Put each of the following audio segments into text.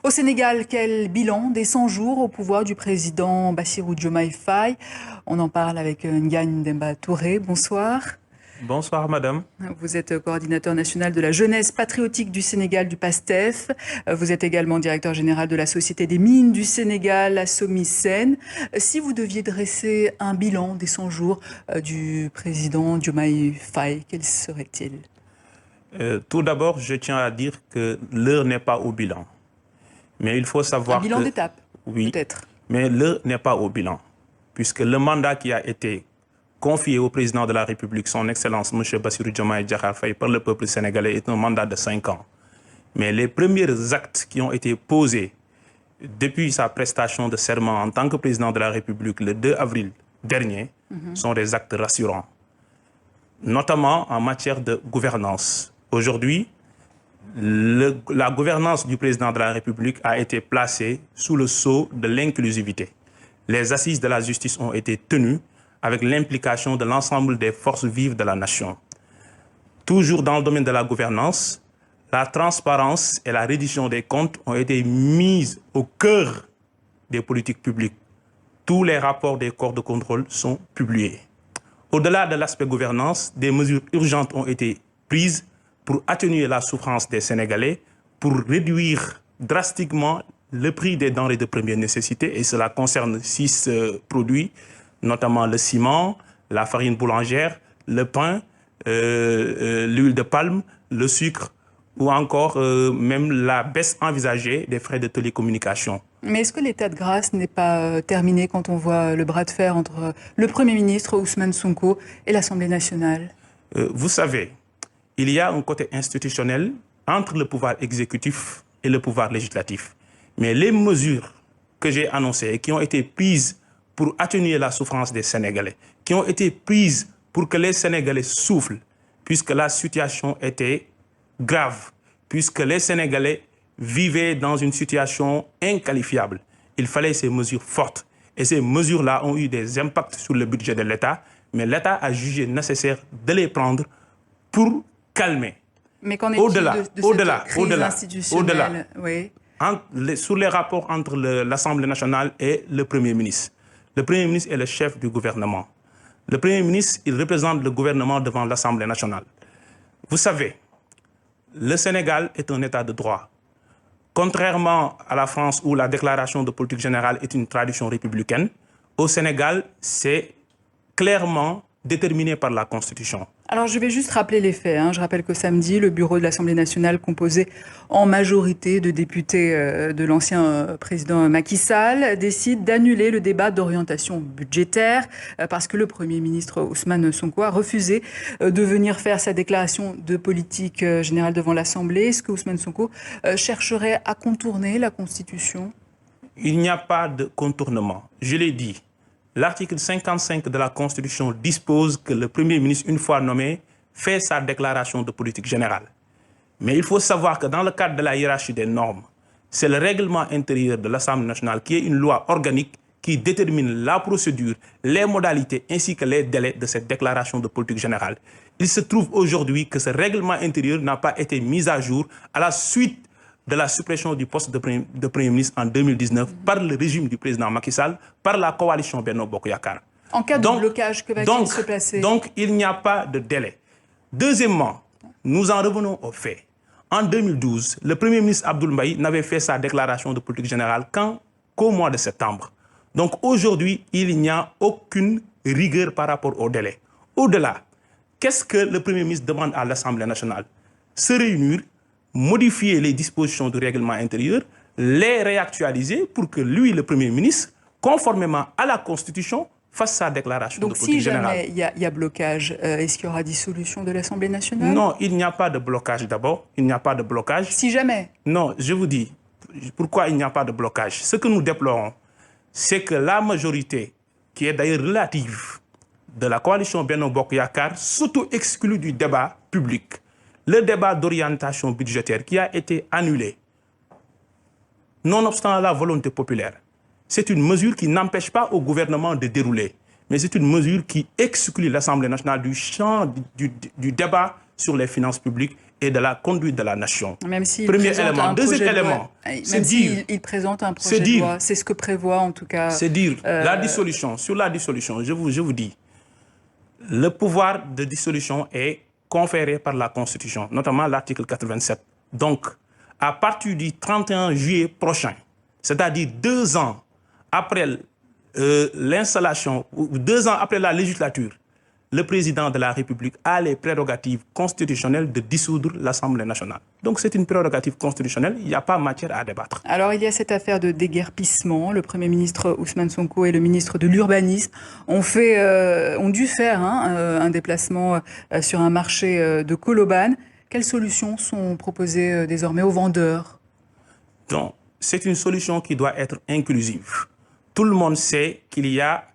Au Sénégal, quel bilan des 100 jours au pouvoir du président Bassirou Diomaye Faye? On en parle avec Ngagne Demba Touré. Bonsoir. Bonsoir, madame. Vous êtes coordinateur national de la jeunesse patriotique du Sénégal, du PASTEF. Vous êtes également directeur général de la Société des mines du Sénégal, la SOMISEN. Si vous deviez dresser un bilan des 100 jours du président Diomaye Faye, quel serait-il? Tout d'abord, je tiens à dire que l'heure n'est pas au bilan. Mais il faut savoir un bilan d'étape, oui, peut-être. Mais l'heure n'est pas au bilan, puisque le mandat qui a été confié au président de la République, son Excellence M. Bassirou Diomaye Diakhar Faye, par le peuple sénégalais, est un mandat de 5 ans. Mais les premiers actes qui ont été posés depuis sa prestation de serment en tant que président de la République le 2 avril dernier sont des actes rassurants, notamment en matière de gouvernance. Aujourd'hui, la gouvernance du président de la République a été placée sous le sceau de l'inclusivité. Les assises de la justice ont été tenues avec l'implication de l'ensemble des forces vives de la nation. Toujours dans le domaine de la gouvernance, la transparence et la reddition des comptes ont été mises au cœur des politiques publiques. Tous les rapports des corps de contrôle sont publiés. Au-delà de l'aspect gouvernance, des mesures urgentes ont été prises pour atténuer la souffrance des Sénégalais, pour réduire drastiquement le prix des denrées de première nécessité, et cela concerne 6 produits, notamment le ciment, la farine boulangère, le pain, l'huile de palme, le sucre, ou encore même la baisse envisagée des frais de télécommunication. Mais est-ce que l'état de grâce n'est pas terminé quand on voit le bras de fer entre le Premier ministre Ousmane Sonko et l'Assemblée nationale? Vous savez, il y a un côté institutionnel entre le pouvoir exécutif et le pouvoir législatif. Mais les mesures que j'ai annoncées et qui ont été prises pour atténuer la souffrance des Sénégalais, qui ont été prises pour que les Sénégalais soufflent, puisque la situation était grave, puisque les Sénégalais vivaient dans une situation inqualifiable. Il fallait ces mesures fortes. Et ces mesures-là ont eu des impacts sur le budget de l'État, mais l'État a jugé nécessaire de les prendre pour calmer. Mais qu'en est-il de cette crise institutionnelle? Oui. Sur les rapports entre l'Assemblée nationale et le Premier ministre. Le Premier ministre est le chef du gouvernement. Le Premier ministre, il représente le gouvernement devant l'Assemblée nationale. Vous savez, le Sénégal est un État de droit. Contrairement à la France où la déclaration de politique générale est une tradition républicaine, au Sénégal, c'est clairement déterminé par la Constitution. Alors je vais juste rappeler les faits. Je rappelle que samedi, le bureau de l'Assemblée nationale, composé en majorité de députés de l'ancien président Macky Sall, décide d'annuler le débat d'orientation budgétaire parce que le Premier ministre Ousmane Sonko a refusé de venir faire sa déclaration de politique générale devant l'Assemblée. Est-ce que Ousmane Sonko chercherait à contourner la Constitution? Il n'y a pas de contournement. Je l'ai dit. L'article 55 de la Constitution dispose que le Premier ministre, une fois nommé, fait sa déclaration de politique générale. Mais il faut savoir que dans le cadre de la hiérarchie des normes, c'est le règlement intérieur de l'Assemblée nationale qui est une loi organique qui détermine la procédure, les modalités ainsi que les délais de cette déclaration de politique générale. Il se trouve aujourd'hui que ce règlement intérieur n'a pas été mis à jour à la suite de la suppression du poste de Premier ministre en 2019 par le régime du président Macky Sall, par la coalition Benno Bokk Yakaar. En cas de blocage, que va-t-il se passer? Donc, il n'y a pas de délai. Deuxièmement, nous en revenons aux faits. En 2012, le Premier ministre Abdoul Mbaye n'avait fait sa déclaration de politique générale qu'au mois de septembre. Donc aujourd'hui, il n'y a aucune rigueur par rapport au délai. Au-delà, qu'est-ce que le Premier ministre demande à l'Assemblée nationale? Se réunir, modifier les dispositions du règlement intérieur, les réactualiser pour que lui, le Premier ministre, conformément à la Constitution, fasse sa déclaration de politique générale. Donc si jamais il y a blocage, est-ce qu'il y aura dissolution de l'Assemblée nationale? Non, il n'y a pas de blocage d'abord. Il n'y a pas de blocage. Si jamais? Non, je vous dis, pourquoi il n'y a pas de blocage? Ce que nous déplorons, c'est que la majorité, qui est d'ailleurs relative, de la coalition Benno Bokk Yakaar, s'auto-exclut du débat public. Le débat d'orientation budgétaire qui a été annulé, nonobstant la volonté populaire, c'est une mesure qui n'empêche pas au gouvernement de dérouler, mais c'est une mesure qui exclut l'Assemblée nationale du champ du débat sur les finances publiques et de la conduite de la nation. Même s'il Premier présente élément. un Deuxième projet de loi, élément, c'est même dire... s'il présente un projet de loi, c'est ce que prévoit en tout cas... C'est dire, la dissolution, sur la dissolution, je vous dis, le pouvoir de dissolution est conféré par la Constitution, notamment l'article 87. Donc, à partir du 31 juillet prochain, c'est-à-dire 2 ans après l'installation, ou 2 ans après la législature, le président de la République a les prérogatives constitutionnelles de dissoudre l'Assemblée nationale. Donc c'est une prérogative constitutionnelle, il n'y a pas matière à débattre. Alors il y a cette affaire de déguerpissement. Le Premier ministre Ousmane Sonko et le ministre de l'Urbanisme ont dû faire un déplacement sur un marché de Colobane. Quelles solutions sont proposées désormais aux vendeurs? Donc c'est une solution qui doit être inclusive. Tout le monde sait qu'il y a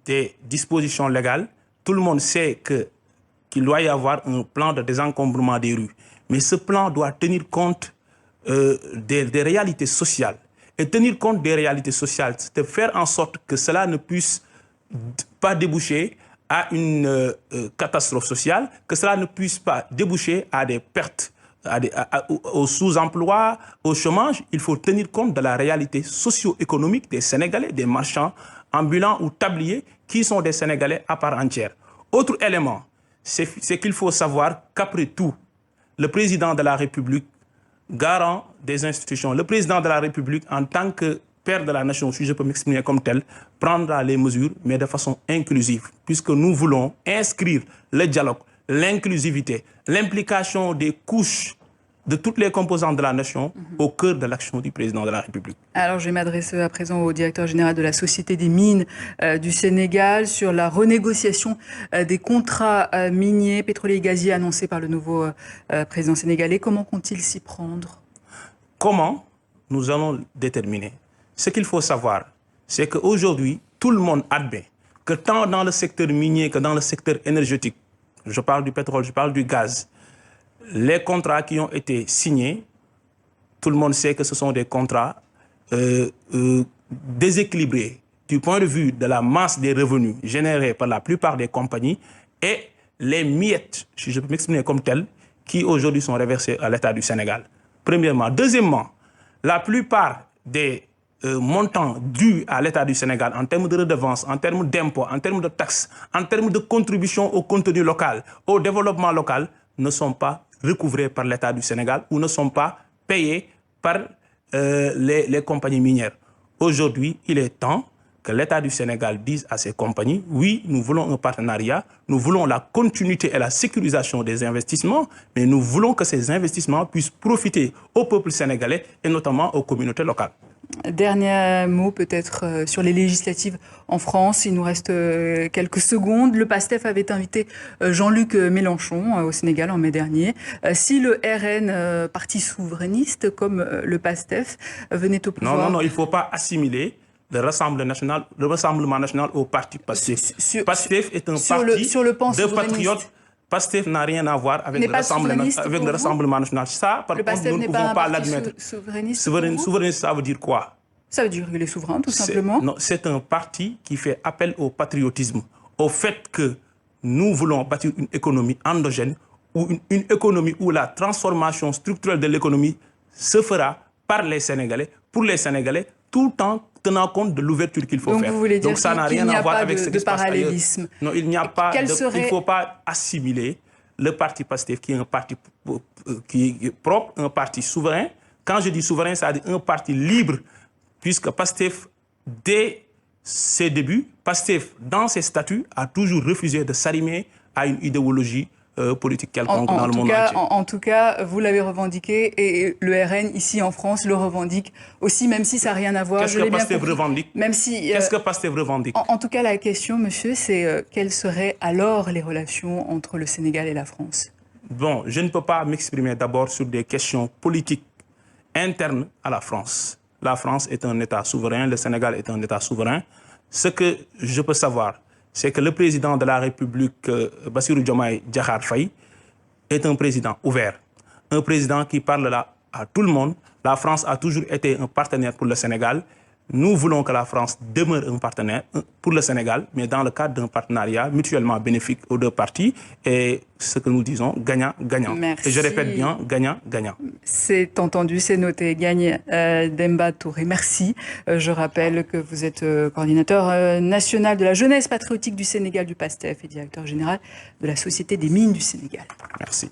des dispositions légales. Tout le monde sait qu'il doit y avoir un plan de désencombrement des rues. Mais ce plan doit tenir compte des réalités sociales. Et tenir compte des réalités sociales, c'est de faire en sorte que cela ne puisse pas déboucher à une catastrophe sociale, que cela ne puisse pas déboucher à des pertes, au sous-emploi, au chômage. Il faut tenir compte de la réalité socio-économique des Sénégalais, des marchands ambulants ou tabliers, qui sont des Sénégalais à part entière. Autre élément, c'est qu'il faut savoir qu'après tout, le président de la République, garant des institutions, le président de la République, en tant que père de la nation, si je peux m'exprimer comme tel, prendra les mesures, mais de façon inclusive, puisque nous voulons inscrire le dialogue, l'inclusivité, l'implication des couches de toutes les composantes de la nation au cœur de l'action du président de la République. Alors, je vais m'adresser à présent au directeur général de la Société des mines du Sénégal sur la renégociation des contrats miniers, pétroliers et gaziers annoncés par le nouveau président sénégalais. Comment compte-t-il s'y prendre? Comment? Nous allons déterminer. Ce qu'il faut savoir, c'est qu'aujourd'hui, tout le monde admet que tant dans le secteur minier que dans le secteur énergétique, je parle du pétrole, je parle du gaz, les contrats qui ont été signés, tout le monde sait que ce sont des contrats déséquilibrés du point de vue de la masse des revenus générés par la plupart des compagnies et les miettes, si je peux m'exprimer comme tel, qui aujourd'hui sont reversées à l'État du Sénégal. Premièrement. Deuxièmement, la plupart des montants dus à l'État du Sénégal en termes de redevances, en termes d'impôts, en termes de taxes, en termes de contributions au contenu local, au développement local, ne sont pas recouvrés par l'État du Sénégal ou ne sont pas payés par les compagnies minières. Aujourd'hui, il est temps que l'État du Sénégal dise à ces compagnies, oui, nous voulons un partenariat, nous voulons la continuité et la sécurisation des investissements, mais nous voulons que ces investissements puissent profiter au peuple sénégalais et notamment aux communautés locales. Dernier mot peut-être sur les législatives en France. Il nous reste quelques secondes. Le PASTEF avait invité Jean-Luc Mélenchon au Sénégal en mai dernier. Si le RN, parti souverainiste comme le PASTEF, venait au pouvoir... Non, il ne faut pas assimiler le Rassemblement national au parti PASTEF. PASTEF est un parti de patriotes. PASTEF n'a rien à voir avec le Rassemblement national. Ça, par contre, nous ne pouvons pas l'admettre. Souverainiste, ça veut dire quoi? Ça veut dire qu'il est souverain, tout simplement. Non, c'est un parti qui fait appel au patriotisme, au fait que nous voulons bâtir une économie endogène, ou une économie où la transformation structurelle de l'économie se fera par les Sénégalais, pour les Sénégalais, tout en tenant compte de l'ouverture qu'il faut faire. Vous voulez dire donc ça n'a rien à voir avec ce qui se passe ailleurs. Non, il n'y a pas. Il ne faut pas assimiler le parti PASTEF, qui est un parti qui est propre, un parti souverain. Quand je dis souverain, ça veut dire un parti libre, puisque PASTEF, dès ses débuts, PASTEF, dans ses statuts, a toujours refusé de s'arrimer à une idéologie politique quelconque dans le monde entier. En tout cas, vous l'avez revendiqué et le RN, ici en France, le revendique aussi, même si ça n'a rien à voir. Qu'est-ce que PASTEF revendique? Qu'est-ce que PASTEF revendique? En tout cas, la question, monsieur, c'est quelles seraient alors les relations entre le Sénégal et la France? Bon, je ne peux pas m'exprimer d'abord sur des questions politiques internes à la France. La France est un État souverain, le Sénégal est un État souverain. Ce que je peux savoir, c'est que le président de la République, Bassirou Diomaye Diakhar Faye, est un président ouvert. Un président qui parle là à tout le monde. La France a toujours été un partenaire pour le Sénégal. Nous voulons que la France demeure un partenaire pour le Sénégal, mais dans le cadre d'un partenariat mutuellement bénéfique aux deux parties. Et ce que nous disons, gagnant-gagnant. Et je répète bien, gagnant-gagnant. C'est entendu, c'est noté. Gagne Demba Touré. Merci. Je rappelle que vous êtes coordinateur national de la jeunesse patriotique du Sénégal, du PASTEF, et directeur général de la Société des mines du Sénégal. Merci.